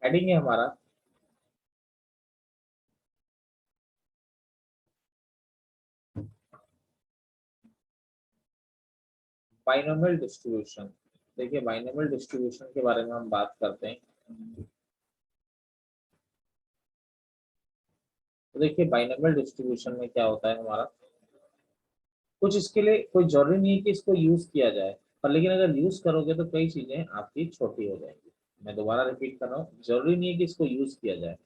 Heading है हमारा binomial distribution. देखिए बाइनोमियल डिस्ट्रीब्यूशन के बारे में हम बात करते हैं। तो देखिए बाइनोमियल डिस्ट्रीब्यूशन में क्या होता है हमारा, कुछ इसके लिए कोई जरूरी नहीं है कि इसको यूज किया जाए, पर लेकिन अगर यूज करोगे तो कई चीजें आपकी छोटी हो जाएंगी। मैं दोबारा रिपीट कर रहा हूँ, जरूरी नहीं है कि इसको यूज किया जाए,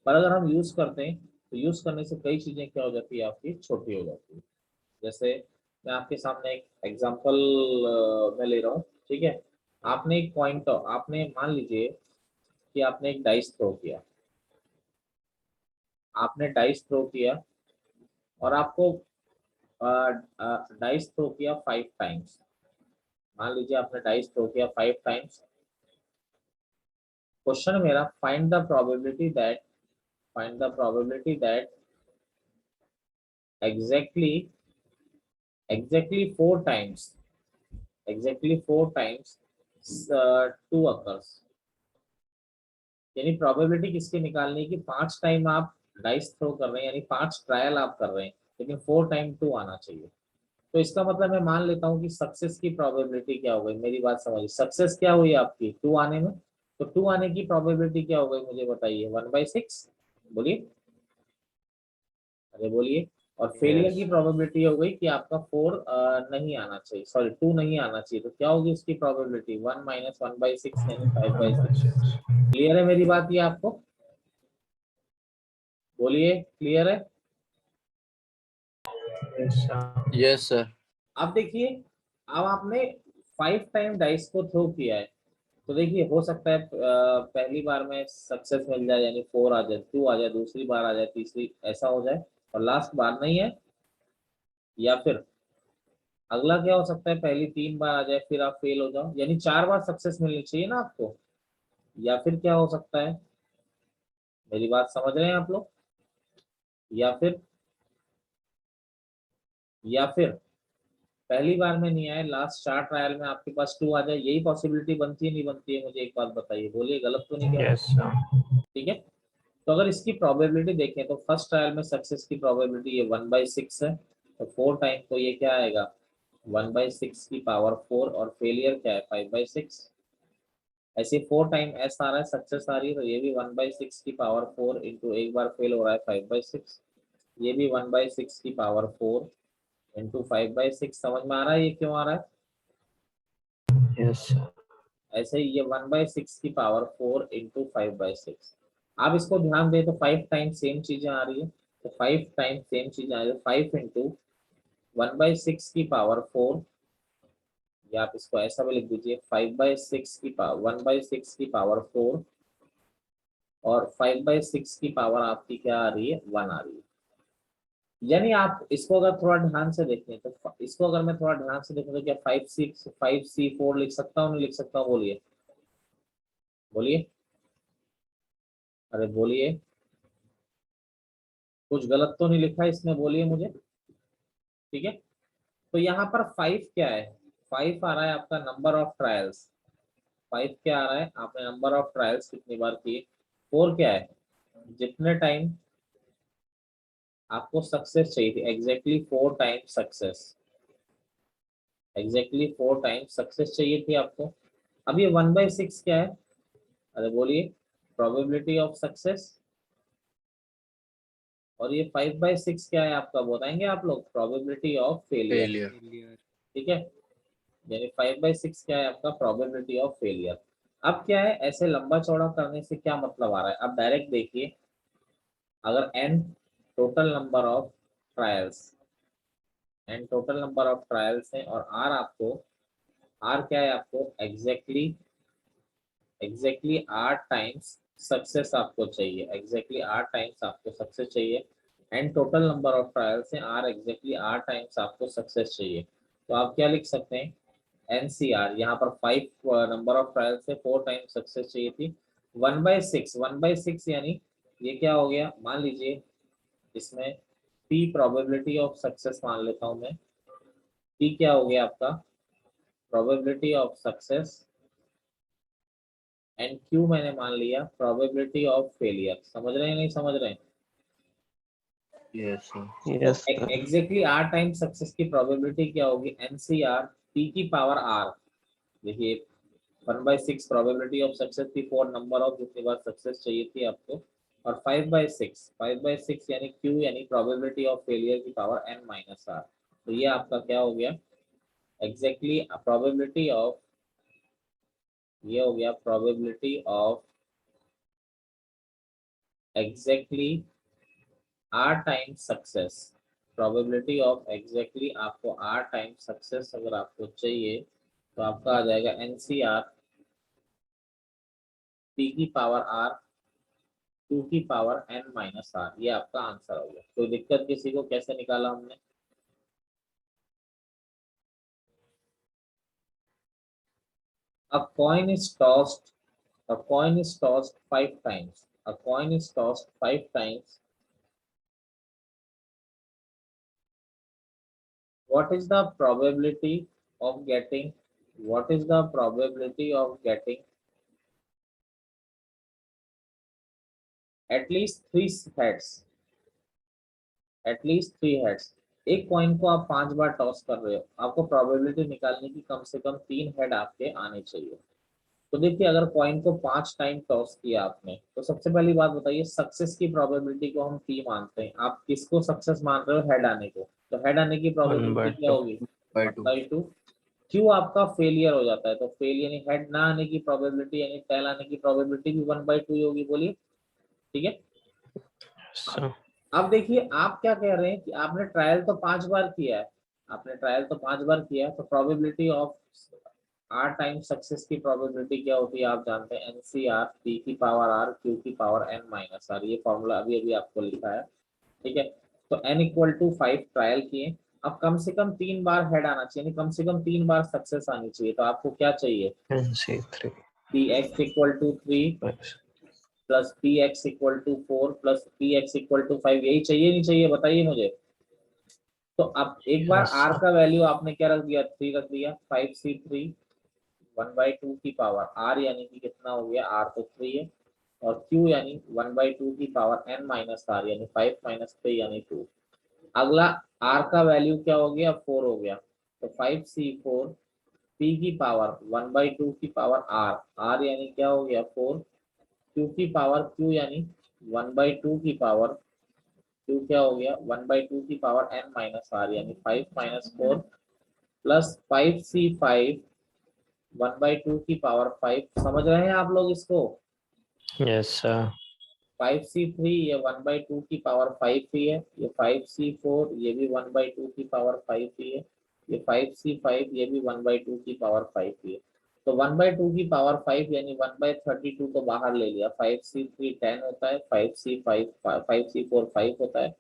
पर अगर हम यूज करते हैं तो यूज करने से कई चीजें क्या हो जाती है, आपकी छोटी हो जाती है। जैसे मैं आपके सामने एक एग्जांपल मैं ले रहा हूँ, ठीक है। आपने एक पॉइंट, आपने मान लीजिए कि आपने एक डाइस थ्रो किया, आपने डाइस थ्रो किया और आपको डाइस थ्रो किया 5 टाइम्स। मान लीजिए आपने डाइस थ्रो किया 5 टाइम्स। क्वेश्चन मेरा find the probability that exactly exactly 4 times, exactly 4 times 2 occurs. यानी प्रोबेबिलिटी किसकी निकालनी है कि 5 टाइम आप डाइस थ्रो कर रहे हैं, यानी 5 ट्रायल आप कर रहे हैं, लेकिन 4 टाइम 2 आना चाहिए। तो इसका मतलब मैं मान लेता हूँ कि सक्सेस की प्रोबेबिलिटी क्या हो गई, मेरी बात समझिए, सक्सेस क्या हुई आपकी 2 आने में, तो 2 आने की प्रोबेबिलिटी क्या हो गई मुझे बताइए, 1/6। बोलिए, अरे बोलिए। और फेलियर की यस प्रोबेबिलिटी हो गई कि आपका 4 नहीं आना चाहिए, सॉरी 2 नहीं आना चाहिए, तो क्या होगी उसकी प्रोबेबिलिटी 1 - 1/6 यानी 5/6। 1/6। क्लियर है मेरी बात ये आपको? बोलिए क्लियर है? Yes sir. अब देखिए, अब आपने 5 टाइम डाइस को थ्रो किया है, तो देखिए हो सकता है पहली बार में सक्सेस मिल जाए यानी 4 आ जाए, 2 आ जाए, दूसरी बार आ जाए, तीसरी ऐसा हो जाए, और लास्ट बार नहीं है। या फिर अगला क्या हो सकता है, पहली 3 बार आ जाए फिर आप फेल हो जाओ, यानी 4 बार सक्सेस मिलनी चाहिए ना आपको। या फिर क्या हो सकता है, मेरी बात समझ रहे हैं आप लोग? या फिर या फिर पहली बार में नहीं आए, लास्ट 4 ट्रायल में आपके पास 2 आ जाए, यही पॉसिबिलिटी बनती है नहीं बनती है, मुझे एक बात बताइए, बोलिए गलत तो नहीं कह रहा? Yes sir. ठीक है। तो अगर इसकी प्रोबेबिलिटी देखें तो फर्स्ट ट्रायल में सक्सेस की प्रोबेबिलिटी ये 1/6 है, तो 4 टाइम तो ये क्या आएगा, 1/6 की पावर 4, और फेलियर क्या है 5/6। ऐसे 4 टाइम एस आ रहा है, सक्सेस आ रही है, तो ये भी 1/6 की पावर 4 इंटू एक बार फेल हो रहा है 5/6, ये भी 1/6 की पावर 4 इंटू 5/6। समझ में आ रहा है ये क्यों आ रहा है? Yes sir. ऐसे ही ये 1/6 की पावर 4 इंटू 5/6। आप इसको ध्यान दें तो 5 टाइम सेम चीजें आ रही है, तो 5 टाइम सेम चीजें आ रही है, 5 इंटू 1/6 की पावर 4, या आप इसको ऐसा भी लिख दीजिए 5/6 की पावर 1/6 की पावर 4, और 5/6 की पावर आपकी क्या आ रही है, 1 आ रही है। यानी आप इसको अगर थोड़ा ध्यान से देखें तो इसको अगर मैं थोड़ा ध्यान से देखूं तो क्या 5C4 लिख सकता हूँ, नहीं लिख सकता हूँ? बोलिए बोलिए, अरे बोलिए, कुछ गलत तो नहीं लिखा है इसमें, बोलिए मुझे। ठीक है। तो यहाँ पर 5 क्या है, 5 आ रहा है आपका नंबर ऑफ ट्रायल्स। 5 क्या आ रहा है, आपने नंबर ऑफ ट्रायल्स कितनी बार किए। 4 क्या है, जितने टाइम आपको सक्सेस चाहिए थी, exactly 4 time success, exactly 4 time success चाहिए थी आपको। अब ये 1/6 क्या है, अरे बोलिए, प्रोबेबिलिटी ऑफ सक्सेस। और ये 5/6 क्या है आपका, बताएंगे आप लोग, प्रोबेबिलिटी ऑफ फेलियर। फेलियर। ठीक है। यानी 5/6 क्या है आपका, प्रोबेबिलिटी ऑफ फेलियर। अब क्या है, ऐसे लंबा चौड़ा करने से क्या मतलब आ रहा है, अब डायरेक्ट देखिए, अगर n total number of trials, n total number of trials है, और r आपको, r क्या है आपको, एग्जैक्टली 8 टाइम्स सक्सेस आपको चाहिए, एग्जैक्टली 8 टाइम्स आपको सक्सेस चाहिए। And total number of trials है, आर एग्जैक्टली 8 टाइम्स आपको सक्सेस चाहिए। तो आप क्या लिख सकते हैं, एनसीआर, यहाँ पर 5 नंबर ऑफ ट्रायल से 4 टाइम सक्सेस चाहिए थी। 1/6 यानी ये क्या हो गया, मान लीजिए इसमें पी प्रोबेबिलिटी ऑफ सक्सेस मान लेता हूं मैं। पी क्या हो गया आपका, probability of success and Q मैंने मान लिया प्रोबेबिलिटी ऑफ फेलियर। समझ रहे हैं नहीं समझ रहे हैं? Yes, sir. तो एग्जैक्टली आर टाइम सक्सेस की प्रोबेबिलिटी क्या होगी, एनसीआर पी की पावर आर। देखिए 1/6 प्रोबेबिलिटी ऑफ सक्सेस थी, 4 नंबर ऑफ जितनी बार सक्सेस चाहिए थी आपको, और 5/6 यानी क्यू यानी प्रोबेबिलिटी ऑफ फेलियर की पावर n माइनस आर। तो ये आपका क्या हो गया, एग्जैक्टली प्रोबेबिलिटी ऑफ, ये हो गया probability of exactly r time success. Probability of exactly आपको आर टाइम सक्सेस अगर आपको चाहिए तो आपका आ जाएगा एनसीआर पी की पावर आर 2 की पावर n माइनस आर। ये आपका आंसर हो गया। कोई दिक्कत किसी को, कैसे निकाला हमने? A coin is tossed. A coin is tossed 5 times. A coin is tossed 5 times. What is the probability of getting? What is the probability of getting at least 3 heads? At least 3 heads. एक coin को आप 5 बार toss कर रहे हो, आपको probability निकालने की कम से कम 3 हेड आपके आने चाहिए। तो देखिए अगर कॉइन को 5 टाइम टॉस किया आपने, तो सबसे पहली बात बताइए सक्सेस की प्रोबेबिलिटी को हम P मानते हैं, आप किसको सक्सेस मान रहे हो, हेड आने को। तो हेड आने की 1 प्रोबेबिलिटी by क्या 2. होगी, By 2. 1/2। क्यू आपका फेलियर हो जाता है, तो फेल यानी हेड ना आने की प्रोबेबिलिटी यानी टेल आने की प्रोबेबिलिटी भी 1/2 ही होगी। बोलिए ठीक है। Sir. अब देखिए आप क्या कह रहे हैं कि आपने ट्रायल तो 5 बार किया है, आपने ट्रायल तो 5 बार किया है, तो probability of r time success की प्रोबेबिलिटी क्या होती है आप जानते हैं, एनसीआर पी की पावर आर क्यू की पावर n माइनस आर। ये फॉर्मूला अभी अभी आपको लिखा है, ठीक है। तो n=5 ट्रायल किए, अब कम से कम 3 बार हेड आना चाहिए, यानी कम से कम 3 बार सक्सेस आनी चाहिए। तो आपको क्या चाहिए, NC3. px=3 Yes. Plus px=4 plus px=5, यही चाहिए नहीं चाहिए बताइए मुझे। तो अब एक बार Yes, r sir. का वैल्यू आपने क्या रख दिया, 3 रख दिया, 5c3 1/2 की पावर r यानी कि कितना हो गया, r तो 3 है, और q यानी 1/2 की पावर n माइनस आर यानी 5 माइनस 3 यानी 2। अगला r का वैल्यू क्या हो गया, 4 हो गया, तो 5c4 p की पावर 1/2 की पावर r, r यानी क्या हो गया 4, q की पावर q यानी 1/2 की पावर q क्या हो गया 1/2 की पावर n माइनस आर यानी 5 माइनस 4 प्लस 5c5 1/2 की पावर 5। समझ रहे हैं आप लोग इसको? Yes, sir. 5c3 ये 1/2 की पावर 5 ही है, ये 5c4 ये भी 1/2 की पावर 5 ही है, ये 5c5 ये भी 1/2 की पावर 5 ही है। तो 1/2 की पावर 5 यानी 1/32 को बाहर ले लिया, 5c3 10 होता है, 5c4 5 होता है,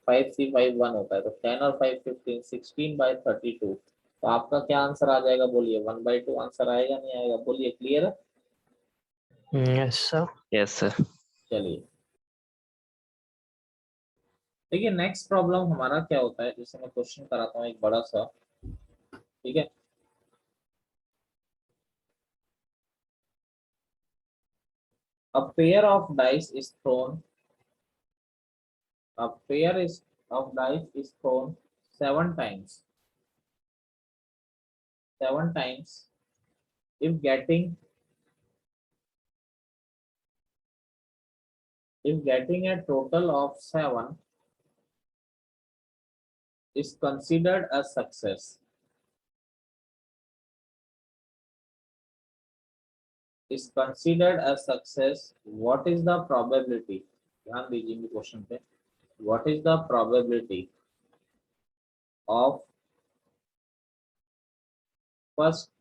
5c5 1 होता है, तो 10 और 5 15 16/32। तो आपका क्या आंसर आ जाएगा बोलिए, 1/2 आंसर आएगा नहीं आएगा, बोलिए क्लियर है? Yes, sir. Yes, sir. चलिए देखिए नेक्स्ट प्रॉब्लम हमारा क्या होता है, जैसे मैं क्वेश्चन कराता हूँ एक बड़ा सा, ठीक है। A pair of dice is thrown. A pair is of dice is thrown 7 times. 7 times. If getting a total of 7 is considered a success. Is considered a success. What is the probability? ध्यान दीजिए question पे। What is the probability of first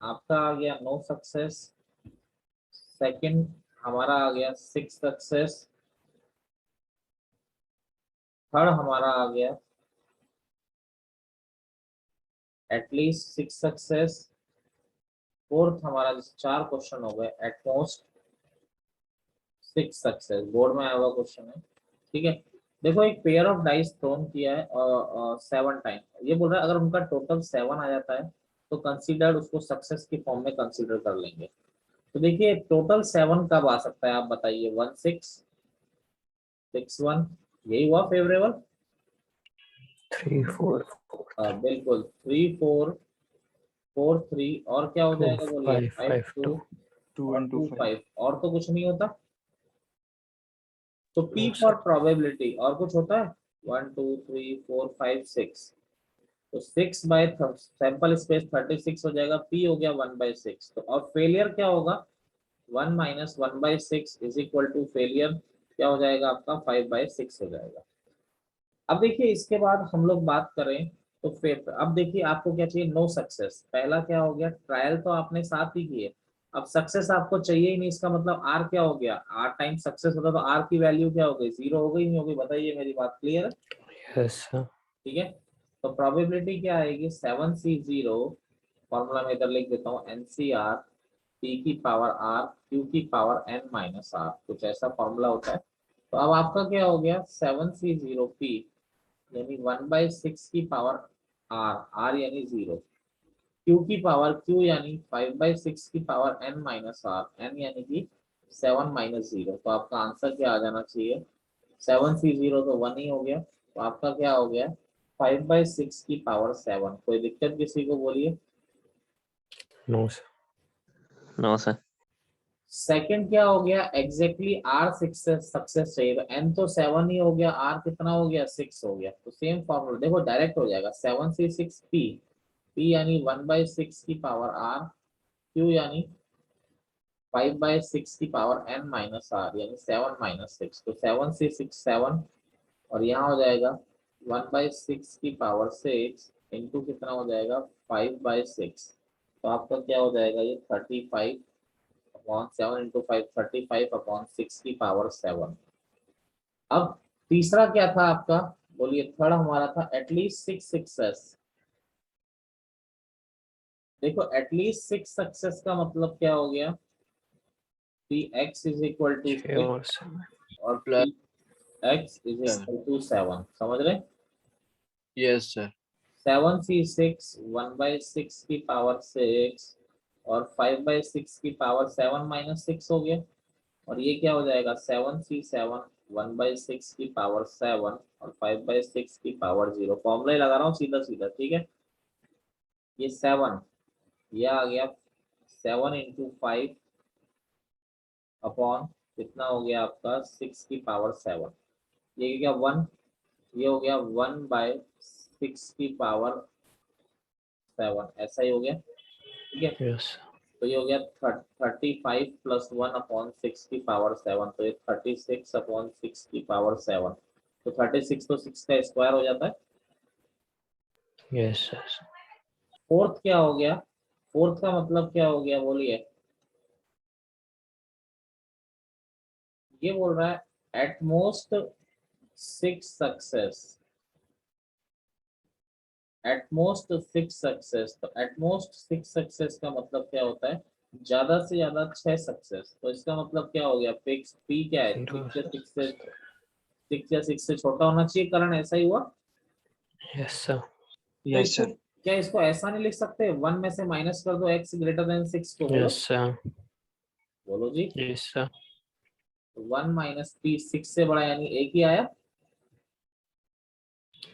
आपका आ गया no success, second हमारा आ गया 6 success, third हमारा आ गया at least 6 success, fourth हमारा 4 क्वेश्चन हो गए एटमोस्ट 6 सक्सेस। बोर्ड में आया हुआ क्वेश्चन है, ठीक है। देखो एक पेयर ऑफ डाइस थ्रोन किया है 7 टाइम, ये बोल रहा है अगर उनका टोटल 7 आ जाता है तो कंसीडर उसको सक्सेस की फॉर्म में कंसीडर कर लेंगे। तो देखिए टोटल 7 कब आ सकता है, आप बताइए। 1 6 6 1, यही हुआ फेवरेबल। 3 4 बिल्कुल 3 4 4 3, और क्या हो 2 जाएगा बोलिए, 5 5 5 2 2. टू और वन टू 2 फाइव। 5, और तो कुछ नहीं होता। तो P No, for sir. Probability और कुछ होता है। 1 2 3 4 5 6, तो 6 बाय सैंपल स्पेस 36 हो जाएगा, P हो गया 1 बाय 6। तो अब फेलियर क्या होगा, 1 minus 1 by 6 is equal to failure क्या हो जाएगा आपका, 5 बाय 6 हो जाएगा। अब देखिए इसके बाद हम लोग बात करें, तो फिर अब देखिए आपको क्या चाहिए, नो सक्सेस। पहला क्या हो गया, ट्रायल तो आपने साथ ही किए, अब सक्सेस आपको चाहिए ही नहीं, इसका मतलब आर क्या हो गया, आर टाइम सक्सेस होता तो आर की वैल्यू क्या हो गई, 0 हो गई, नहीं हो गई, बताइए, मेरी बात क्लियर है। Yes, sir. ठीक है, तो प्रोबेबिलिटी क्या आएगी, 7C0, फॉर्मूला में इधर लिख देता हूँ, NCR P की पावर R Q की पावर N माइनस R, कुछ ऐसा फॉर्मूला होता है। तो अब आपका क्या हो गया, 7C0P यानी 1/6 की पावर R, R यानी 0, Q की पावर Q यानी 5/6 की power N minus R, N यानी कि 7 माइनस 0। तो आपका आंसर क्या आ जाना चाहिए, 7C0 तो 1 ही हो गया, तो आपका क्या हो गया, 5/6 की पावर 7। कोई दिक्कत किसी को, बोलिए। No, sir. No sir. Second क्या हो गया, एग्जैक्टली आर सक्सेस चाहिए, तो एन तो 7 ही हो गया, आर कितना हो गया, 6 हो गया। तो सेम फॉर्मूला देखो डायरेक्ट हो जाएगा, 7C6P, P यानी 1/6 की पावर R, Q यानी 5/6 की पावर N माइनस R यानी 7 माइनस 6, तो 7C6 7, और यहाँ हो जाएगा 1/6 की पावर 6 इंटू कितना हो जाएगा, 5/6। तो आपका क्या हो जाएगा, ये 35 अपॉन 7 इंटू 5, 35 अपॉन 6 की पावर 7। अब तीसरा क्या था आपका, बोलिए, थर्ड हमारा था एटलीस्ट 6 सक्सेस। देखो एटलीस्ट 6 सक्सेस का मतलब क्या हो गया, P X is equal to 6 Sure, sir. और plus P X is equal to 7, समझ रहे। Yes sir. 7C6 1/6 की पावर 6 और 5/6 की पावर 7 माइनस 6 हो गया, और ये क्या हो जाएगा, 7C7 1/6 की पावर 7 और 5/6 की पावर 0। फॉर्मूला ही लगा रहा हूँ सीधा सीधा, ठीक है। ये 7, ये आ गया 7 इंटू 5 अपॉन कितना हो गया आपका, 6 की पावर 7, ये क्या 1, ये हो गया 1/6 की पावर 7, ऐसा ही हो गया, ठीक है। Yes, sir. तो ये हो गया 35 प्लस 1 अपॉन 6 की पावर 7, तो ये 36 अपॉन 6 की पावर 7, तो 36 तो 6 का स्क्वायर हो जाता है। Yes, sir. फोर्थ क्या हो गया, फोर्थ का मतलब क्या हो गया, बोलिए। ये बोल रहा है at most 6 success, at most 6 success, तो एट मोस्ट 6 सक्सेस का मतलब क्या होता है, ज्यादा से ज्यादा 6 सक्सेस। तो इसका मतलब क्या हो गया, फिक्स पी क्या है, 0, 6 या 6 से छोटा होना चाहिए, कारण ऐसा ही हुआ। yes, sir. तो यस इसको सर। क्या, इसको ऐसा नहीं लिख सकते, 1 में से माइनस कर दो x ग्रेटर देन 6 को, बोलो Yes, sir. बोलो जी। Yes, sir. 1 माइनस पी 6 से बड़ा यानी एक ही आया,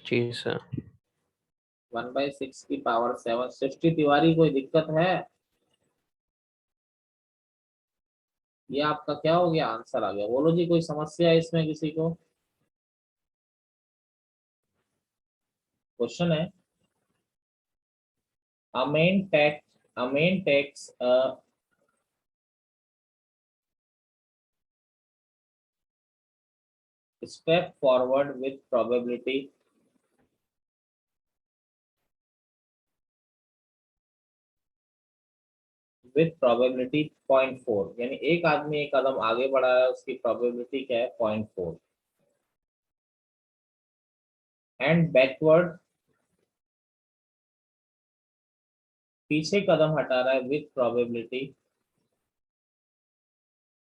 जी sir. 1/6 की पावर 7। सृष्टि तिवारी कोई दिक्कत है, ये आपका क्या हो गया, आंसर आ गया, बोलो जी, कोई समस्या है इसमें किसी को, क्वेश्चन है। a main takes a step forward with probability with probability 0.4, यानी एक आदमी एक कदम आगे बढ़ा है, उसकी प्रोबेबिलिटी क्या है, 0.4, एंड बैकवर्ड पीछे कदम हटा रहा है with probability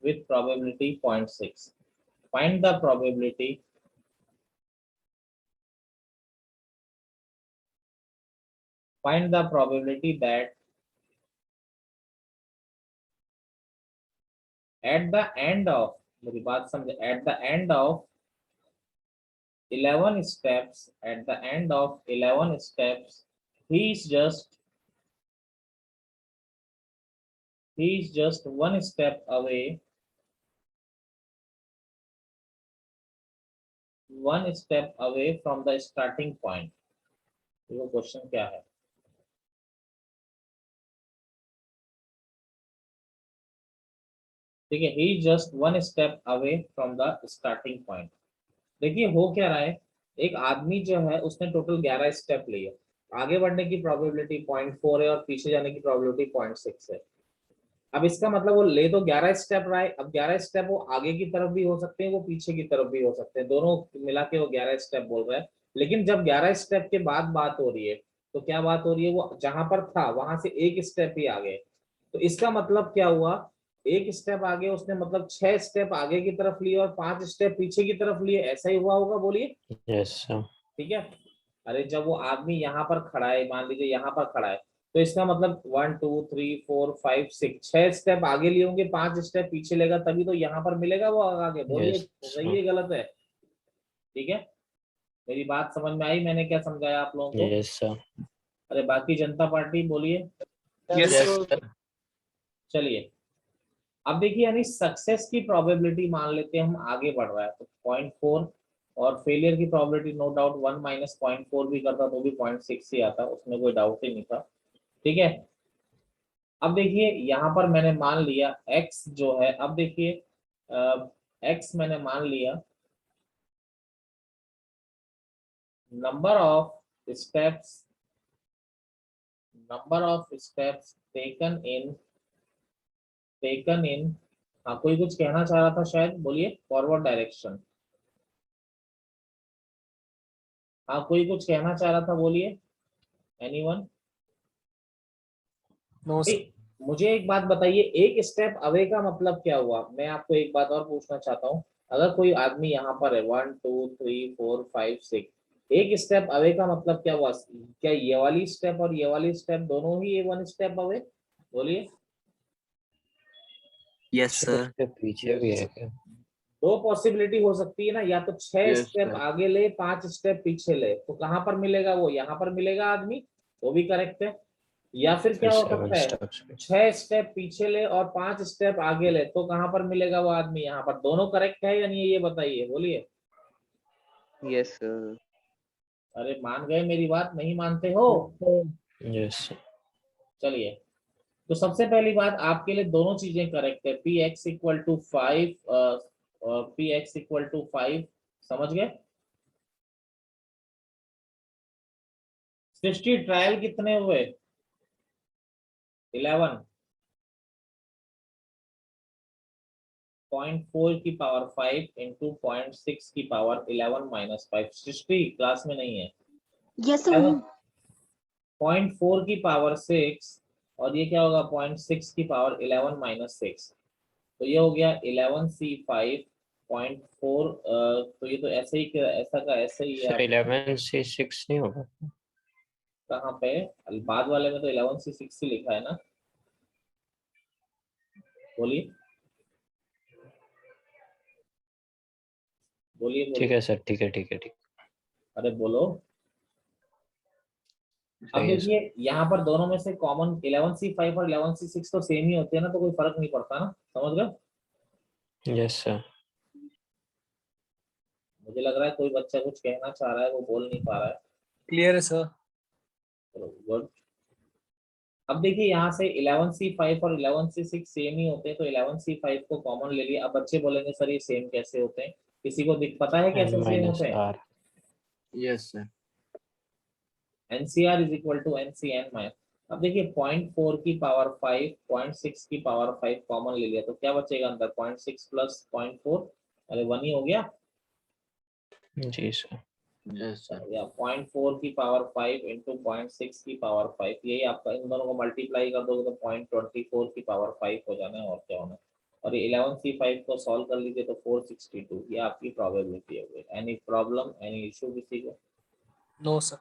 0.6। Find the probability, find the probability that at the end of, मेरी बात समझे, at the end of 11 steps, at the end of 11 steps, he is just one step away, from the starting point. वो question क्या है? ठीक है, he is just one step away from the starting point. देखिए हो क्या रहा है, एक आदमी जो है उसने टोटल 11 स्टेप लिए, आगे बढ़ने की प्रोबेबिलिटी 0.4 है और पीछे जाने की प्रोबेबिलिटी 0.6 है। अब इसका मतलब वो ले तो 11 स्टेप रहा है, अब 11 स्टेप वो आगे की तरफ भी हो सकते हैं, वो पीछे की तरफ भी हो सकते हैं, दोनों मिला के वो 11 स्टेप बोल रहा है। लेकिन जब 11 स्टेप के बाद बात हो रही है, तो क्या बात हो रही है, वो जहां पर था वहां से एक स्टेप ही आगे। तो इसका मतलब क्या हुआ, एक स्टेप आगे उसने मतलब 6 स्टेप आगे की तरफ लिए और 5 स्टेप पीछे की तरफ लिए, ऐसा ही हुआ होगा, बोलिए। Yes, sir. ठीक है। अरे जब वो आदमी यहाँ पर खड़ा है, मान लीजिए यहाँ पर खड़ा है, तो इसका मतलब 1 2 3 4 5 6 6 स्टेप आगे लिए होंगे, 5 स्टेप पीछे लेगा, तभी तो यहाँ पर मिलेगा वो आगे। बोलिए Yes, सही है गलत है? ठीक है, मेरी बात समझ में आई, मैंने क्या समझाया आप लोगों को? Yes, sir. अरे बाकी जनता पार्टी बोलिए। Yes, Yes, sir. sir. चलिए अब देखिए, यानी सक्सेस की प्रोबेबिलिटी मान लेते हैं हम, आगे बढ़ रहा है तो 0.4, और फेलियर की प्रोबेबिलिटी नो डाउट 1 माइनस 0.4 भी करता तो भी 0.6 ही आता, उसमें कोई डाउट ही नहीं था। ठीक है, अब देखिए यहाँ पर मैंने मान लिया x जो है, अब देखिए x मैंने मान लिया number of steps taken in, हाँ कोई कुछ कहना चाह रहा था शायद, बोलिए, फॉरवर्ड डायरेक्शन। हाँ कोई कुछ कहना चाह रहा था, बोलिए, एनीवन? No sir. मुझे एक बात बताइए, एक स्टेप अवे का मतलब क्या हुआ? मैं आपको एक बात और पूछना चाहता हूँ, अगर कोई आदमी यहाँ पर है 1 2 3 4 5 6, एक स्टेप अवे का मतलब क्या हुआ? क्या ये वाली स्टेप और ये वाली स्टेप दोनों ही 1 स्टेप अवे? बोलिए। Yes, sir sir. उसके पीछे भी है क्या? दो पॉसिबिलिटी हो सकती है ना, या तो 6 Yes, स्टेप sir. आगे ले 5 स्टेप पीछे ले, तो कहाँ पर मिलेगा वो? यहाँ पर मिलेगा आदमी, वो भी करेक्ट है। या फिर क्या हो 7 सकता है, steps पे। 6 स्टेप पीछे ले और 5 स्टेप आगे ले, तो कहाँ पर मिलेगा वो आदमी? यहाँ पर। दोनों करेक्ट है या नहीं, ये बताइए, बोलिए। Yes, sir. अरे मान गए मेरी बात, नहीं मानते हो? Yes, sir. चलिए, तो सबसे पहली बात आपके लिए दोनों चीजें करेक्ट है, पी एक्स इक्वल टू 5 और पी एक्स इक्वल टू 5, समझ गए? सृष्टि ट्रायल कितने हुए? 11, 0.4 की पावर 5 इंटू 0.6 की पावर 11 माइनस 5। सृष्टि क्लास में नहीं है। Yes sir. 0.4 की पावर 6 और ये क्या होगा, 0.6 की पावर 11 माइनस 6, तो ये हो गया 11C5.4। तो ये तो ऐसे ही, ऐसा का ऐसे ही है। सर आप 11 से 6 नहीं होगा? कहाँ पे? बाद वाले में तो 11C6 ही लिखा है ना, बोलिए बोलिए ठीक बोलिए। है सर, ठीक है ठीक है ठीक। अरे बोलो। अब सही है सर। देखिए यहाँ पर दोनों में से कॉमन 11C5 और 11C6 तो सेम ही होते हैं ना, तो कोई फर्क नहीं पड़ता ना, समझ गए? Yes sir. मुझे लग रहा है कोई बच्चा कुछ कहना चाह रहा है, वो बोल नहीं पा रहा है। क्लियर है सर। चलो गुड। अब देखिए यहाँ से 11C5 और 11C6 सेम ही होते हैं, तो 11C5 को कॉमन ले लिया। अब बच्चे बोलेंगे सर ये सेम कैसे होते हैं? किसी को पता है कैसे सेम माइनस होते हैं? R. Yes, sir. NCR is equal to NCN minus. अब देखिए 0.4 की पावर 5, 0.6 की पावर 5 कॉमन ले लिया, तो क्या बचेगा अंदर? 0.6 प्लस 0.4, अरे 1 ही हो गया। जी सर। Yes, sir. या 0.4 की पावर 5 इंटू 0.6 की पावर 5, यही आपका, इन दोनों को मल्टीप्लाई कर दोगे तो 0.24 की पावर 5 हो जाना है, और क्या होना है। और ये 11C5 को सॉल्व कर लीजिए तो 462, ये आपकी प्रोबेबिलिटी हो गई। एनी प्रॉब्लम, एनी इशू किसी को? No sir.